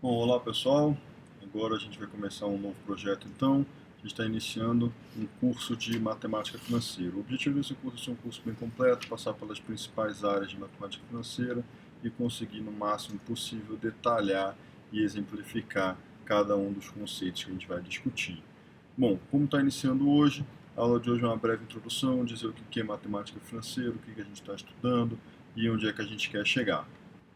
Bom, olá pessoal, agora a gente vai começar um novo projeto então. A gente está iniciando um curso de matemática financeira. O objetivo desse curso é ser um curso bem completo, passar pelas principais áreas de matemática financeira e conseguir no máximo possível detalhar e exemplificar cada um dos conceitos que a gente vai discutir. Bom, como está iniciando hoje, a aula de hoje é uma breve introdução, dizer o que é matemática financeira, o que a gente está estudando e onde é que a gente quer chegar.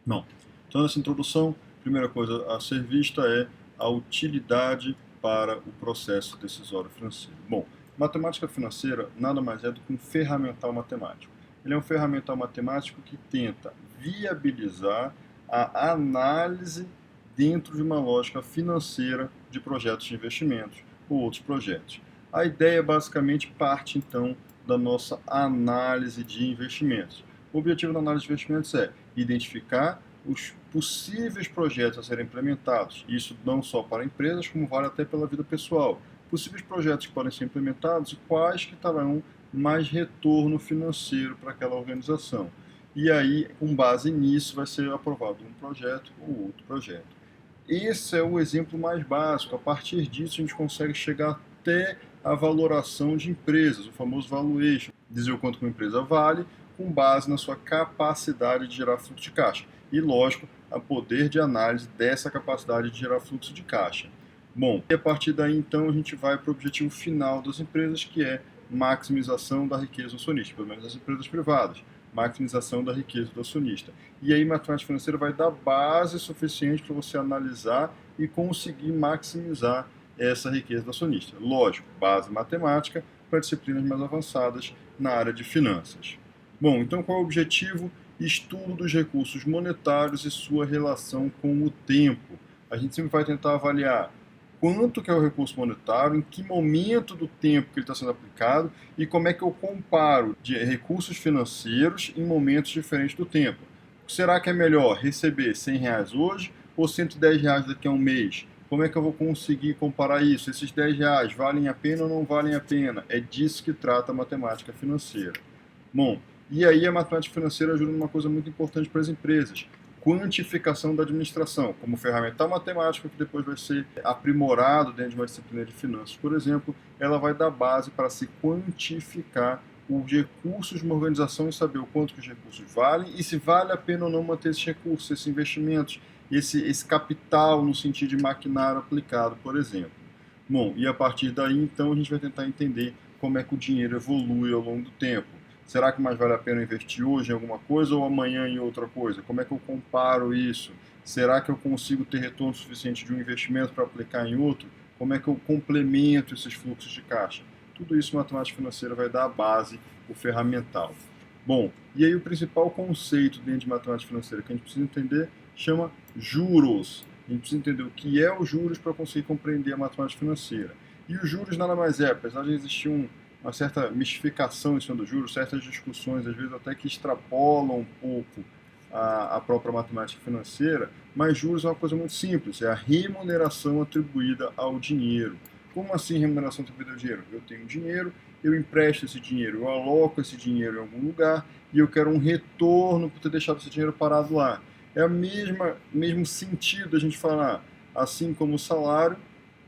Bom, então nessa introdução, a primeira coisa a ser vista é a utilidade para o processo decisório financeiro. Bom, matemática financeira nada mais é do que um ferramental matemático. Ele é um ferramental matemático que tenta viabilizar a análise dentro de uma lógica financeira de projetos de investimentos ou outros projetos. A ideia basicamente parte então da nossa análise de investimentos. O objetivo da análise de investimentos é identificar os possíveis projetos a serem implementados. Isso não só para empresas, como vale até pela vida pessoal. Possíveis projetos que podem ser implementados e quais que trarão mais retorno financeiro para aquela organização. E aí, com base nisso, vai ser aprovado um projeto ou outro projeto. Esse é o exemplo mais básico. A partir disso, a gente consegue chegar até a valoração de empresas, o famoso valuation, dizer o quanto uma empresa vale com base na sua capacidade de gerar fluxo de caixa. E, lógico, a poder de análise dessa capacidade de gerar fluxo de caixa. Bom, e a partir daí, então, a gente vai para o objetivo final das empresas, que é maximização da riqueza do acionista, pelo menos das empresas privadas, maximização da riqueza do acionista. E aí, matemática financeira vai dar base suficiente para você analisar e conseguir maximizar essa riqueza do acionista. Lógico, base matemática para disciplinas mais avançadas na área de finanças. Bom, então qual é o objetivo? Estudo dos recursos monetários e sua relação com o tempo. A gente sempre vai tentar avaliar quanto que é o recurso monetário, em que momento do tempo que ele está sendo aplicado e como é que eu comparo de recursos financeiros em momentos diferentes do tempo. Será que é melhor receber R$ 100 hoje ou R$ 110 daqui a um mês? Como é que eu vou conseguir comparar isso? Esses R$ 10 valem a pena ou não valem a pena? É disso que trata a matemática financeira. Bom, e aí a matemática financeira ajuda numa coisa muito importante para as empresas: quantificação da administração, como ferramental matemático que depois vai ser aprimorado dentro de uma disciplina de finanças, por exemplo. Ela vai dar base para se quantificar os recursos de uma organização e saber o quanto que os recursos valem e se vale a pena ou não manter esses recursos, esses investimentos, esse capital no sentido de maquinário aplicado, por exemplo. Bom, e a partir daí, então, a gente vai tentar entender como é que o dinheiro evolui ao longo do tempo. Será que mais vale a pena investir hoje em alguma coisa ou amanhã em outra coisa? Como é que eu comparo isso? Será que eu consigo ter retorno suficiente de um investimento para aplicar em outro? Como é que eu complemento esses fluxos de caixa? Tudo isso matemática financeira vai dar a base, o ferramental. Bom, e aí o principal conceito dentro de matemática financeira que a gente precisa entender chama juros. A gente precisa entender o que é os juros para conseguir compreender a matemática financeira. E os juros nada mais é, apesar de existir uma certa mistificação em cima dos juros, certas discussões, às vezes até que extrapolam um pouco a própria matemática financeira, mas juros é uma coisa muito simples, é a remuneração atribuída ao dinheiro. Como assim remuneração atribuída ao dinheiro? Eu tenho dinheiro, eu empresto esse dinheiro, eu aloco esse dinheiro em algum lugar e eu quero um retorno por ter deixado esse dinheiro parado lá. É o mesmo sentido a gente falar, assim como o salário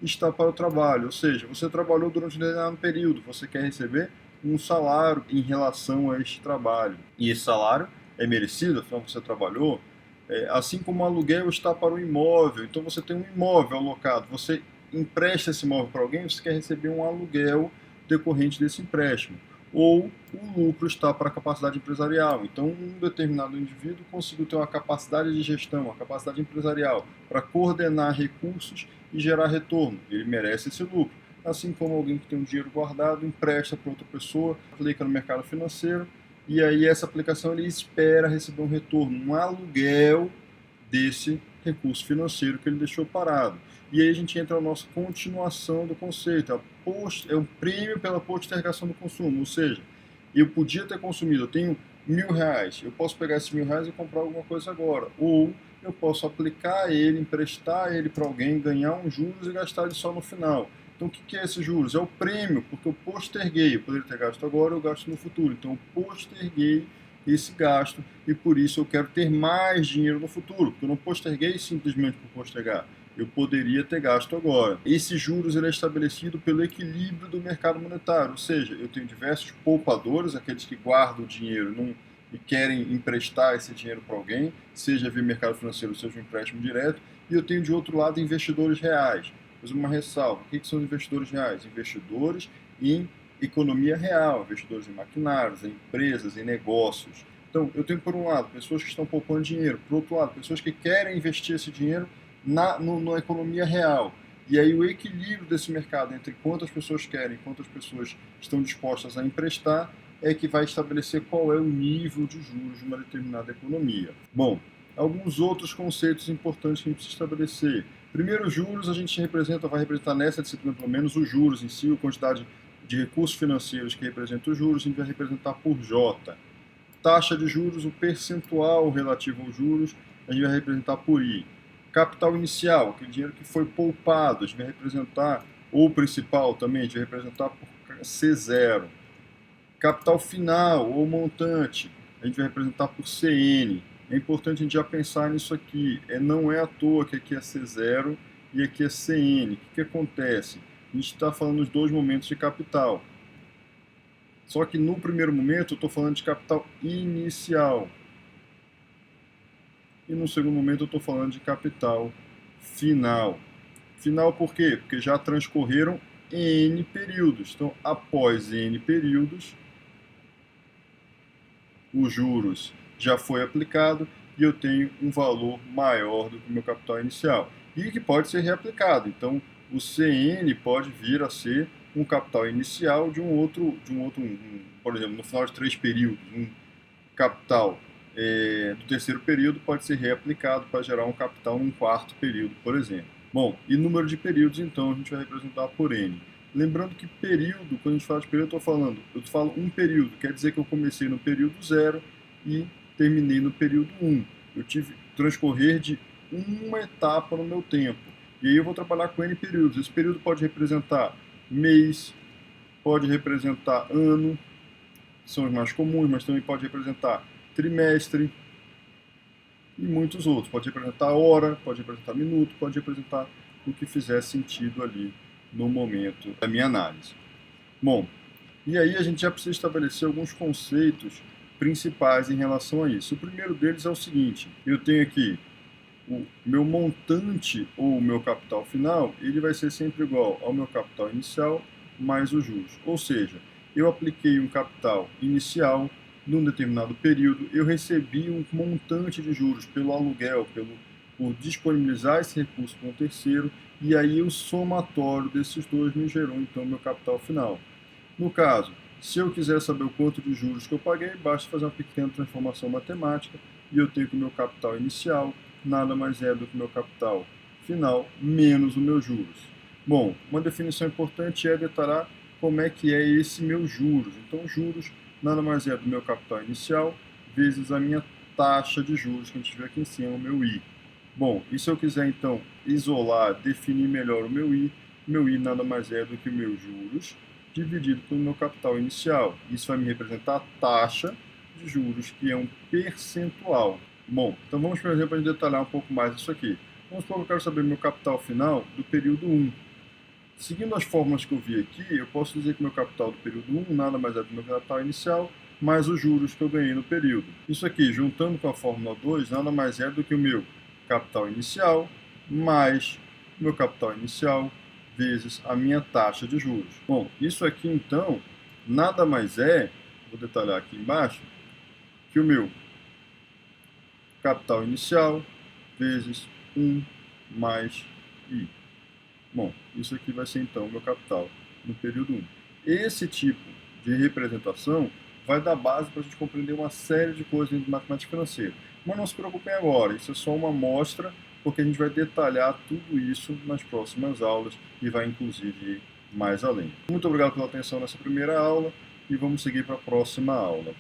está para o trabalho, ou seja, você trabalhou durante um determinado período, você quer receber um salário em relação a este trabalho. E esse salário é merecido, afinal você trabalhou, assim como o aluguel está para o imóvel. Então você tem um imóvel alocado, você empresta esse imóvel para alguém, você quer receber um aluguel decorrente desse empréstimo. Ou o lucro está para a capacidade empresarial. Então, um determinado indivíduo conseguiu ter uma capacidade de gestão, uma capacidade empresarial para coordenar recursos e gerar retorno. Ele merece esse lucro. Assim como alguém que tem um dinheiro guardado, empresta para outra pessoa, aplica no mercado financeiro, e aí essa aplicação ele espera receber um retorno, um aluguel desse recurso financeiro que ele deixou parado. E aí a gente entra na nossa continuação do conceito, é um prêmio pela postergação do consumo, ou seja, eu podia ter consumido, eu tenho R$ 1.000, eu posso pegar esses R$ 1.000 e comprar alguma coisa agora, ou eu posso aplicar ele, emprestar ele para alguém, ganhar uns juros e gastar ele só no final. Então o que é esses juros? É o prêmio, porque eu posterguei, eu poderia ter gasto agora, eu gasto no futuro, então eu posterguei esse gasto e por isso eu quero ter mais dinheiro no futuro, porque eu não posterguei simplesmente por postergar. Eu poderia ter gasto agora. Esse juros ele é estabelecido pelo equilíbrio do mercado monetário, ou seja, eu tenho diversos poupadores, aqueles que guardam o dinheiro e querem emprestar esse dinheiro para alguém, seja via mercado financeiro, seja um empréstimo direto, e eu tenho de outro lado investidores reais. Mas uma ressalva, o que são os investidores reais? Investidores em economia real, investidores em maquinários, em empresas, em negócios. Então, eu tenho por um lado pessoas que estão poupando dinheiro, por outro lado, pessoas que querem investir esse dinheiro na economia real. E aí o equilíbrio desse mercado entre quantas pessoas querem e quantas pessoas estão dispostas a emprestar é que vai estabelecer qual é o nível de juros de uma determinada economia. Bom, alguns outros conceitos importantes que a gente precisa estabelecer. Primeiro, os juros a gente vai representar nessa disciplina pelo menos os juros em si, a quantidade de recursos financeiros que representa os juros, a gente vai representar por J. Taxa de juros, o percentual relativo aos juros, a gente vai representar por I. Capital inicial, aquele dinheiro que foi poupado, a gente vai representar, ou principal também, a gente vai representar por C0. Capital final, ou montante, a gente vai representar por CN. É importante a gente já pensar nisso aqui. Não é à toa que aqui é C0 e aqui é CN. O que acontece? A gente está falando dos dois momentos de capital. Só que no primeiro momento eu estou falando de capital inicial. E no segundo momento eu estou falando de capital final. Final por quê? Porque já transcorreram N períodos. Então, após N períodos, os juros já foi aplicado e eu tenho um valor maior do que o meu capital inicial. E que pode ser reaplicado. Então, o CN pode vir a ser um capital inicial de um outro por exemplo, no final de 3 períodos, um capital do terceiro período pode ser reaplicado para gerar um capital num quarto período, por exemplo. Bom, e número de períodos, então, a gente vai representar por N. Lembrando que período, quando a gente fala de período, eu falo um período, quer dizer que eu comecei no período 0 e terminei no período 1. Eu tive transcorrer de uma etapa no meu tempo. E aí eu vou trabalhar com N períodos. Esse período pode representar mês, pode representar ano, são os mais comuns, mas também pode representar trimestre e muitos outros. Pode representar hora, pode representar minuto, pode representar o que fizer sentido ali no momento da minha análise. Bom, e aí a gente já precisa estabelecer alguns conceitos principais em relação a isso. O primeiro deles é o seguinte: eu tenho aqui o meu montante ou o meu capital final, ele vai ser sempre igual ao meu capital inicial mais os juros. Ou seja, eu apliquei um capital inicial num determinado período, eu recebi um montante de juros pelo aluguel, por disponibilizar esse recurso para um terceiro, e aí o somatório desses dois me gerou então meu capital final. No caso, se eu quiser saber o quanto de juros que eu paguei, basta fazer uma pequena transformação matemática e eu tenho que o meu capital inicial nada mais é do que o meu capital final menos os meus juros. Bom, uma definição importante é detalhar como é que é esse meu juros. Então, juros nada mais é do meu capital inicial vezes a minha taxa de juros que a gente vê aqui em cima, o meu I. Bom, e se eu quiser então isolar, definir melhor o meu I nada mais é do que o meu juros dividido pelo meu capital inicial. Isso vai me representar a taxa de juros, que é um percentual. Bom, então vamos, por exemplo, a gente detalhar um pouco mais isso aqui. Vamos supor que eu quero saber meu capital final do período 1. Seguindo as fórmulas que eu vi aqui, eu posso dizer que meu capital do período 1 nada mais é do que meu capital inicial, mais os juros que eu ganhei no período. Isso aqui, juntando com a fórmula 2, nada mais é do que o meu capital inicial mais o meu capital inicial vezes a minha taxa de juros. Bom, isso aqui então nada mais é, vou detalhar aqui embaixo, que o meu capital inicial vezes 1 mais I. Bom, isso aqui vai ser então o meu capital no período 1. Esse tipo de representação vai dar base para a gente compreender uma série de coisas dentro de matemática financeira. Mas não se preocupem agora, isso é só uma amostra, porque a gente vai detalhar tudo isso nas próximas aulas e vai inclusive ir mais além. Muito obrigado pela atenção nessa primeira aula e vamos seguir para a próxima aula.